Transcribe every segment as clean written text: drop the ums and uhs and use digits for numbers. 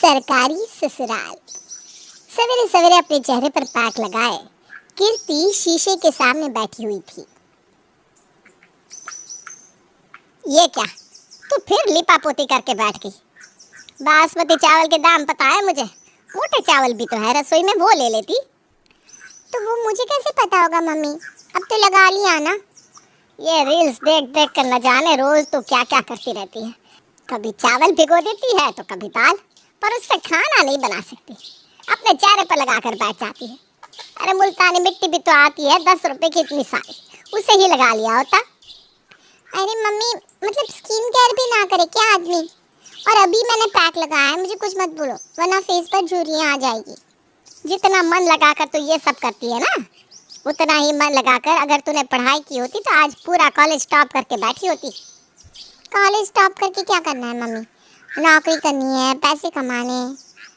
सरकारी ससुराल। सवेरे सवेरे अपने चेहरे पर पैक लगाए कीर्ति शीशे के सामने बैठी हुई थी। ये क्या, तू फिर लिपापोती करके बैठ गई? बासमती चावल के दाम पता है मुझे, मोटे चावल भी तो है रसोई में, वो ले लेती। तो वो मुझे कैसे पता होगा मम्मी, अब तो लगा लिया ना। ये रील्स देख देख कर न जाने रोज तो क्या क्या करती रहती है। कभी चावल भिगो देती है तो कभी दाल, पर उससे खाना नहीं बना सकती। अपने चेहरे पर लगा कर बैठ जाती है। अरे मुल्तानी मिट्टी भी तो आती है 10 रुपए की इतनी सारी, उसे ही लगा लिया होता। अरे मम्मी, मतलब स्किन केयर भी ना करे क्या आदमी? और अभी मैंने पैक लगाया है, मुझे कुछ मत बोलो वरना फेस पर झुर्रियाँ आ जाएगी। जितना मन लगाकर तो ये सब करती है ना, उतना ही मन लगाकर अगर तूने पढ़ाई की होती तो आज पूरा कॉलेज टॉप करके बैठी होती। कॉलेज टॉप करके क्या करना है मम्मी? नौकरी करनी है, पैसे कमाने।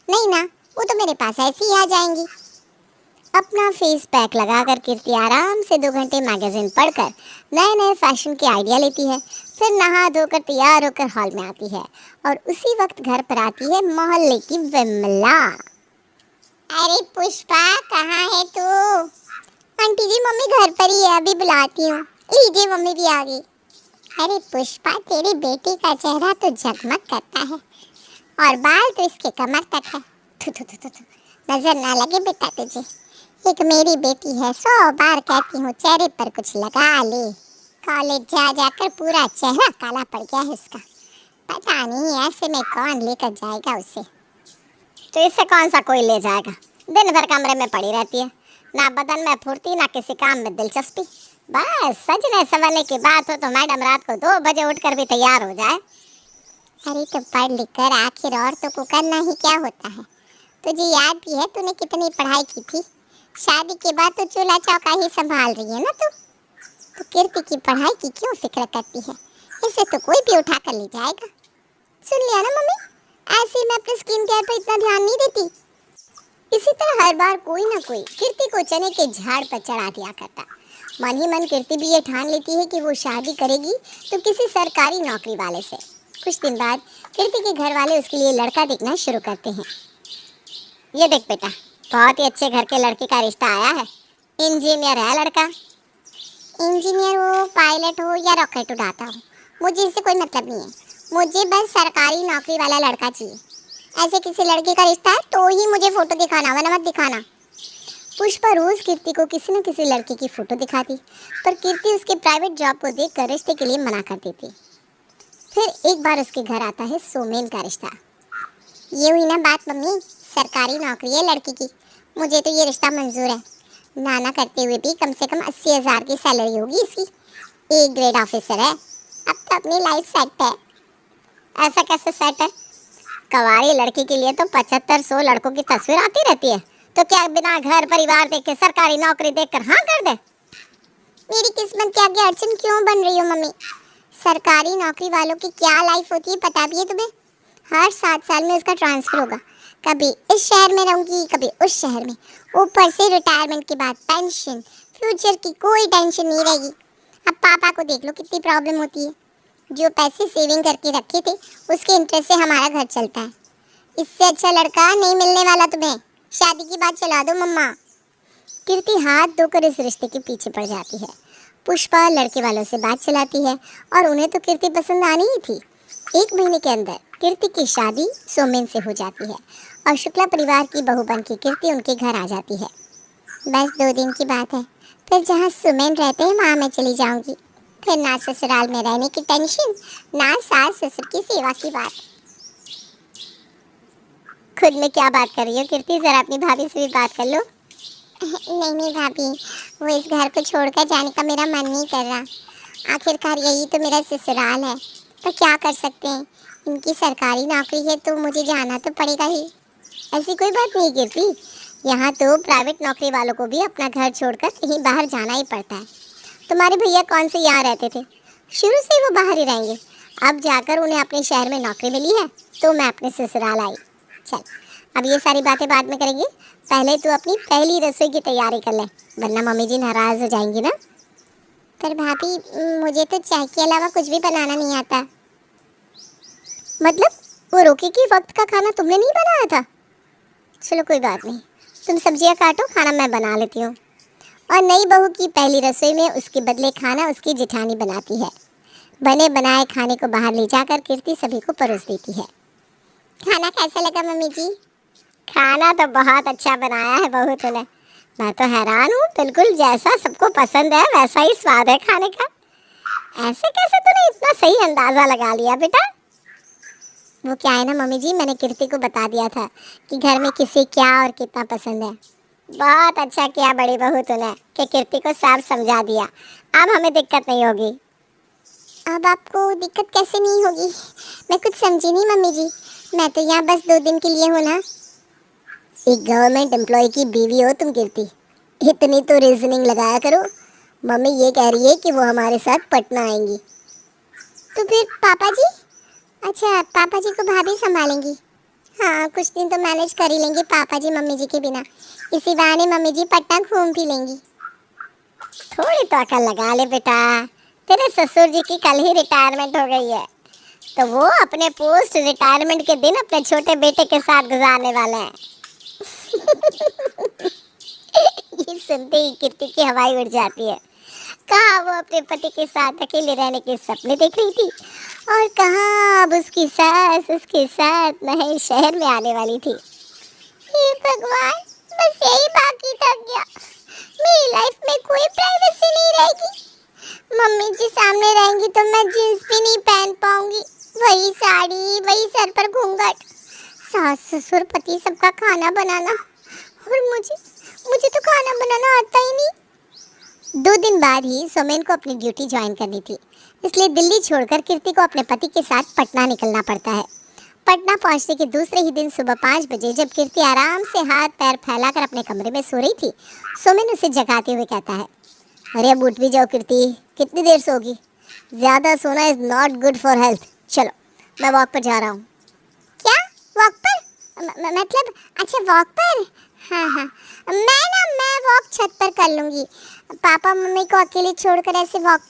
नहीं ना, वो तो मेरे पास ऐसे ही आ जाएंगी। अपना फेस पैक लगाकर कीर्ति आराम से 2 घंटे मैगजीन पढ़कर नए नए फैशन के आइडिया लेती है। फिर नहा धोकर तैयार होकर हॉल में आती है और उसी वक्त घर पर आती है मोहल्ले की विमला। अरे पुष्पा, कहाँ है तू? आंटी जी, मम्मी घर पर ही है, अभी बुलाती हूँ। लीजिए, मम्मी भी आ गई। अरे पुष्पा, तेरी बेटी का चेहरा तो झकमक करता है और बाल तो इसके कमर तक है। थु थु थु थु थु। नजर ना लगे बेटा तुझे। एक मेरी बेटी है, 100 बार कहती हूँ चेहरे पर कुछ लगा ले। कॉलेज जा जाकर पूरा चेहरा काला पड़ गया है उसका। पता नहीं ऐसे में कौन लेकर जाएगा उसे। तो इससे कौन सा कोई ले जाएगा? दिन भर कमरे में पड़ी रहती है, ना बदन में फुर्ती ना किसी काम में दिलचस्पी। बस सजने संवरने की बात हो तो मैडम रात को 2 बजे उठकर भी तैयार हो जाए। अरे तो पढ़ लिख कर आखिर औरतों को करना ही क्या होता है? तुझे याद भी है तूने कितनी पढ़ाई की थी? शादी के बाद तो चूल्हा चौका ही संभाल रही है ना तू। तो कीर्ति की पढ़ाई की क्यों फिक्र करती है? इसे तो कोई भी उठा कर ले जाएगा। सुन लिया ना मम्मी, ऐसे मैं अपने स्किन केयर पर इतना ध्यान नहीं देती। इसी तरह हर बार कोई ना कोई कीर्ति को चने के झाड़ पर चढ़ा दिया करता। मन ही मन कीर्ति भी ये ठान लेती है कि वो शादी करेगी तो किसी सरकारी नौकरी वाले से। कुछ दिन बाद कीर्ति के घर वाले उसके लिए लड़का देखना शुरू करते हैं। ये देख बेटा, बहुत ही अच्छे घर के लड़के का रिश्ता आया है। इंजीनियर है लड़का। इंजीनियर हो, पायलट हो या रॉकेट उड़ाता हो, मुझे इससे कोई मतलब नहीं है। मुझे बस सरकारी नौकरी वाला लड़का चाहिए। ऐसे किसी लड़के का रिश्ता है तो ही मुझे फोटो दिखाना, वरना मत दिखाना। पुष्पा रोज कीर्ति को किसी न किसी लड़के की फोटो दिखाती, पर कीर्ति उसके प्राइवेट जॉब को देखकर रिश्ते के लिए मना कर देती। फिर एक बार उसके घर आता है सोमेन का रिश्ता। ये हुई ना बात मम्मी, सरकारी नौकरी है लड़की की, मुझे तो ये रिश्ता मंजूर है। नाना करते हुए भी कम से कम 80,000 की सैलरी होगी इसकी। ए ग्रेड ऑफिसर है, अब तो अपनी लाइफ सेट है। ऐसा कैसे सेट है? कवारी लड़की के लिए तो 75-100 लड़कों की तस्वीर आती रहती है, तो क्या बिना घर परिवार देख के सरकारी नौकरी देखकर हाँ कर दे? मेरी किस्मत के आगे अड़चन क्यों बन रही हो मम्मी? सरकारी नौकरी वालों की क्या लाइफ होती है पता भी है तुम्हें? हर 7 साल में उसका ट्रांसफर होगा, कभी इस शहर में रहूंगी कभी उस शहर में। ऊपर से रिटायरमेंट के बाद पेंशन, फ्यूचर की कोई टेंशन नहीं रहेगी। अब पापा को देख लो कितनी प्रॉब्लम होती है। जो पैसे सेविंग करके रखे थे उसके इंटरेस्ट से हमारा घर चलता है। इससे अच्छा लड़का नहीं मिलने वाला तुम्हें। शादी की बात चला दो मम्मा। कीर्ति हाथ धोकर इस रिश्ते के पीछे पड़ जाती है। पुष्पा लड़के वालों से बात चलाती है और उन्हें तो कीर्ति पसंद आनी ही थी। 1 महीने के अंदर कीर्ति की शादी सोमेन से हो जाती है और शुक्ला परिवार की बहू बन के कीर्ति उनके घर आ जाती है। बस 2 दिन की बात है, फिर जहाँ सुमेन रहते हैं वहाँ मैं चली जाऊँगी। फिर ना ससुराल में रहने की टेंशन, ना सास ससुर की सेवा की बात। खुद में क्या बात कर रही हो कीर्ति? जरा अपनी भाभी से भी बात कर लो। नहीं भाभी, वो इस घर को छोड़कर जाने का मेरा मन नहीं कर रहा। आखिरकार यही तो मेरा ससुराल है, तो क्या कर सकते हैं। इनकी सरकारी नौकरी है तो मुझे जाना तो पड़ेगा ही। ऐसी कोई बात नहीं कीर्ति, यहाँ तो प्राइवेट नौकरी वालों को भी अपना घर छोड़कर कहीं बाहर जाना ही पड़ता है। तुम्हारे भैया कौन से यहाँ रहते थे? शुरू से वो बाहर ही रहेंगे। अब जाकर उन्हें अपने शहर में नौकरी मिली है तो मैं अपने ससुराल आई। चल, अब ये सारी बातें बाद में करेंगे, पहले तू अपनी पहली रसोई की तैयारी कर ले, वरना मम्मी जी नाराज हो जाएंगी ना। पर भाभी, मुझे तो चाय के अलावा कुछ भी बनाना नहीं आता। मतलब वो रोकी कि वक्त का खाना तुमने नहीं बनाया था? चलो कोई बात नहीं, तुम सब्जियां काटो, खाना मैं बना लेती हूँ। और नई बहू की पहली रसोई में उसके बदले खाना उसकी जेठानी बनाती है। बने बनाए खाने को बाहर ले जाकर कीर्ति सभी को परोस देती है। खाना कैसा लगा मम्मी जी? खाना तो बहुत अच्छा बनाया है बहू तूने। मैं तो हैरान हूँ, बिल्कुल जैसा सबको पसंद है वैसा ही स्वाद है खाने का। ऐसे कैसे तूने इतना सही अंदाजा लगा लिया बेटा? वो क्या है ना मम्मी जी, मैंने कीर्ति को बता दिया था कि घर में किसे क्या और कितना पसंद है। बहुत अच्छा किया बड़ी बहू तूने कि कीर्ति को साफ समझा दिया। अब हमें दिक्कत नहीं होगी। अब आपको दिक्कत कैसे नहीं होगी? मैं कुछ समझी नहीं मम्मी जी, मैं तो यहाँ बस 2 दिन के लिए हूँ ना। एक गवर्नमेंट एम्प्लॉय की बीवी हो तुम कीर्ति, इतनी तो रीजनिंग लगाया करो। मम्मी ये कह रही है कि वो हमारे साथ पटना आएंगी। तो फिर पापा जी? अच्छा, पापा जी को भाभी संभालेंगी। हाँ, कुछ दिन तो मैनेज कर ही लेंगे पापा जी मम्मी जी के बिना। इसी बहाने मम्मी जी पटना घूम भी लेंगी। थोड़ी तो अकल लगा ले बेटा, तेरे ससुर जी की कल ही रिटायरमेंट हो गई है, तो वो अपने पोस्ट रिटायरमेंट के दिन अपने छोटे बेटे के साथ गुजारने वाले हैं। ये सुनते ही कीर्ति की हवाई उड़ जाती है। कहाँ वो अपने पति के साथ अकेले रहने के सपने देख रही थी, और कहाँ अब उसकी सास उसके साथ नए शहर में आने वाली थी। हे भगवान, बस यही बाकी था क्या? मेरी लाइफ में कोई प्राइवेसी नहीं रहेगी। मम्मी जी सामने रहेंगी तो मैं जींस भी नहीं पहन पाऊंगी, वही साड़ी, वही सर पर घूंघट, सास ससुर पति सबका खाना बनाना, और मुझे तो खाना बनाना आता ही नहीं। 2 दिन बाद ही सोमेन को अपनी ड्यूटी ज्वाइन करनी थी, इसलिए दिल्ली छोड़कर कीर्ति को अपने पति के साथ पटना निकलना पड़ता है। पटना पहुंचने के दूसरे ही दिन सुबह 5 बजे जब कीर्ति आराम से हाथ पैर फैलाकर अपने कमरे में सो रही थी, सोमेन उसे जगाते हुए कहता है, अरे अब उठ भी जाओ कीर्ति, कितनी देर सोगी? ज़्यादा सोना is not good for health. चलो मैं वॉक पर जा रहा हूँ। क्या वॉक पर? मतलब अच्छा वॉक पर? हाँ हाँ, मैं वॉक छत पर कर लूँगी। पापा मम्मी को अकेले छोड़कर ऐसे वॉक